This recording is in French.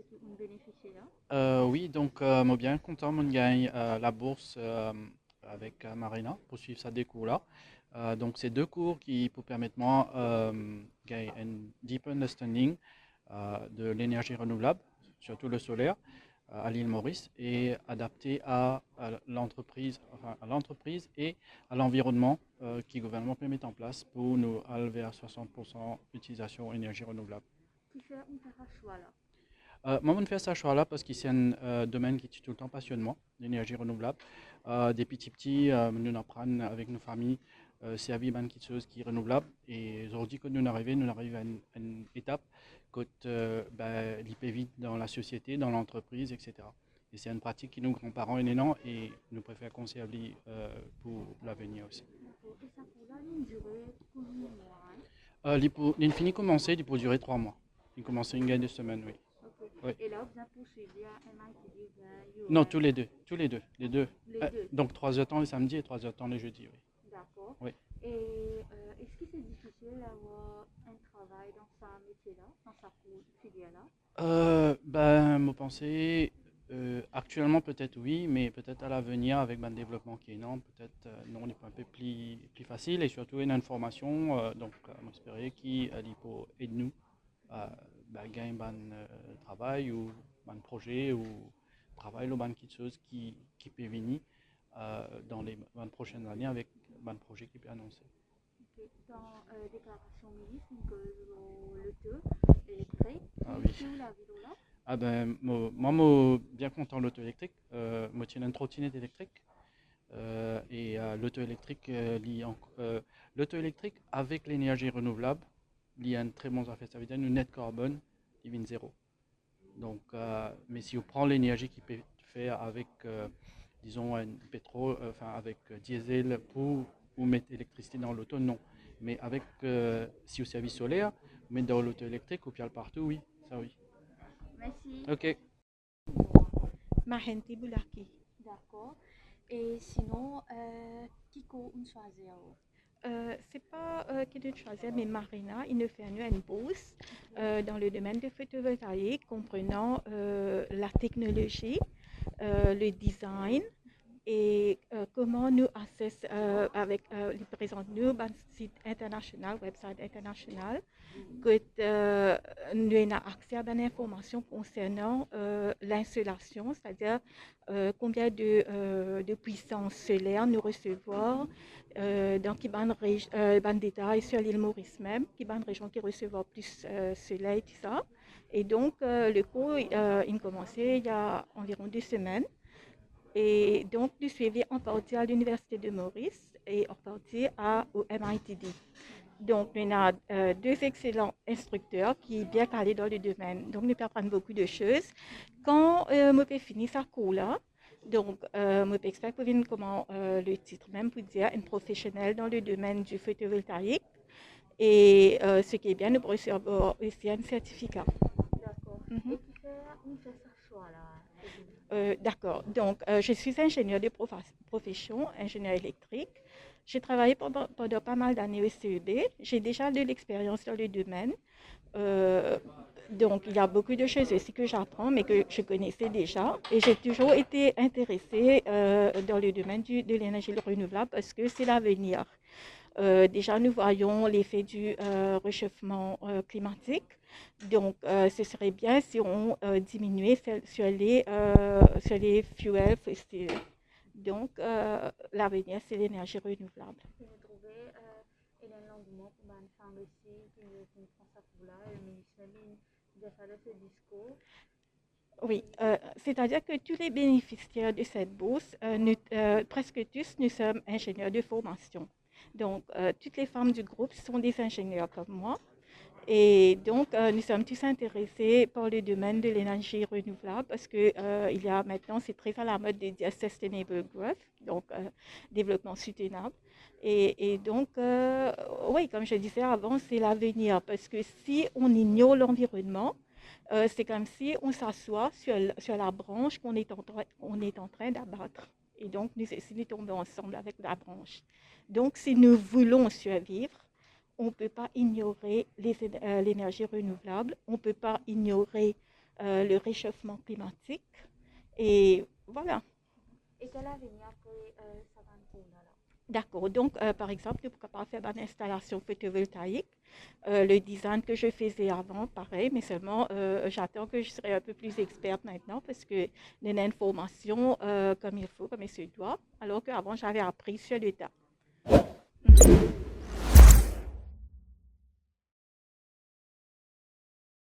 qui ont bénéficié là? Oui, donc moi bien content, mon gagne la bourse avec Marina pour suivre ça des cours là. Donc c'est deux cours qui pour permettre moi gagner un deep understanding de l'énergie renouvelable, surtout le solaire, à l'île Maurice et adapté à l'entreprise, enfin, à l'entreprise et à l'environnement que le gouvernement peut mettre en place pour nous aller vers 60% d'utilisation énergie renouvelable. Qui fait un faire un choix là? Moi, je fais ce choix-là parce que c'est un domaine qui est tout le temps passionnement, l'énergie renouvelable. Des petits, nous apprennent avec nos familles, c'est à vivre quelque chose qui est renouvelable. Et aujourd'hui, quand nous arrivons à une étape quand il peut vite dans la société, dans l'entreprise, etc. Et c'est une pratique qui nos grands-parents est énorme et nous préférons conserver pour l'avenir aussi. D'accord. Et ça pour là, une durée combien de mois, hein? Il finit commencer, il peut durer 3 mois. Il commence une gagne de semaine, oui. Ok. Oui. Et là, vous avez poursuivi à MITD vers Non, UM. tous les deux, tous les deux, les deux. Les deux. Donc 3 heures de temps le samedi et 3 heures de temps le jeudi, oui. D'accord. Oui. Et est-ce que c'est difficile d'avoir un travail dans ce métier-là, dans sa filière-là? Mon pensée, actuellement peut-être oui, mais peut-être à l'avenir avec le développement qui est énorme, peut-être non, il est un peu plus facile et surtout une information, donc j'espère qu'il peut aider nous à gagner un travail ou un projet ou travail ou quelque chose qui peut venir dans les 20 prochaines années avec un projet qui peut annoncer. Ok. Dans déclaration ministre, le taux électrique, Ah qui oui. sur la vidéo là? Ah ben, moi, bien content de l'auto électrique. Moi, tiens une trottinette électrique. L'auto électrique, l'auto électrique avec l'énergie renouvelable, il y a un très bon effet. Ça veut dire une net carbone, il vient zéro. Donc, mais si on prend l'énergie qui peut faire avec, disons, un pétrole, enfin avec diesel pour ou mettre électricité dans l'auto, non. Mais avec, si au service solaire, mettre dans l'auto électrique ou bien partout, oui, ça oui. Merci. Ok. Mahenti Boulaki. D'accord. Et sinon, qui qu'on choisit? C'est pas qui de choisir, mais Marina, il nous fait une bourse dans le domaine du photovoltaïque, comprenant la technologie, le design et comment nous accès avec il présente nous un site international, website international, que nous avons accès à des informations concernant l'insolation, c'est-à-dire combien de puissance solaire nous recevons dans quelle bande détail sur l'île Maurice même, qui bande région qui recevra plus soleil, tout ça. Et donc, le cours, il a commencé il y a environ 2 semaines. Et donc, nous suivi en partie à l'Université de Maurice et en partie au MITD. Donc, on a deux excellents instructeurs qui sont bien calés dans le domaine. Donc, nous apprenons beaucoup de choses. Quand je peux finir ce cours-là, donc, je peux expliquer comment le titre même pour dire une professionnelle dans le domaine du photovoltaïque. Et ce qui est bien, nous pourrons recevoir aussi un certificat. D'accord. Mhm. Et qui fait, on fait ce choix là? D'accord. Donc, je suis ingénieure de profession, ingénieur électrique. J'ai travaillé pendant pas mal d'années au CEB. J'ai déjà de l'expérience dans le domaine. Euh, donc, il y a beaucoup de choses aussi que j'apprends, mais que je connaissais déjà. Et j'ai toujours été intéressée dans le domaine de l'énergie renouvelable parce que c'est l'avenir. Déjà, nous voyons l'effet du réchauffement climatique. Donc, ce serait bien si on diminuait sur les fuels fossiles. Donc, l'avenir, c'est l'énergie renouvelable. Si vous trouvez un engouement pour une femme aussi, qui prend ça pour là, le ministère, il a fallu ce discours. Oui, c'est-à-dire que tous les bénéficiaires de cette bourse, presque tous, nous sommes ingénieurs de formation. Donc, toutes les femmes du groupe sont des ingénieurs comme moi. Et donc, nous sommes tous intéressés par le domaine de l'énergie renouvelable parce que il y a maintenant, c'est très à la mode de dire sustainable growth, donc développement soutenable. Et donc, oui, comme je disais avant, c'est l'avenir parce que si on ignore l'environnement, c'est comme si on s'assoit sur la branche qu'on est en train d'abattre. Et donc, si nous tombons ensemble avec la branche. Donc, si nous voulons survivre, on ne peut pas ignorer l'énergie renouvelable, on ne peut pas ignorer le réchauffement climatique. Et voilà. Et quel avenir après Savane pour là? D'accord. Donc, par exemple, nous sommes capables de faire une installation photovoltaïque. Le design que je faisais avant, pareil, mais seulement j'attends que je serai un peu plus experte maintenant parce que j'ai une information comme il faut, comme il se doit, alors qu'avant, j'avais appris sur le tas. Mhm.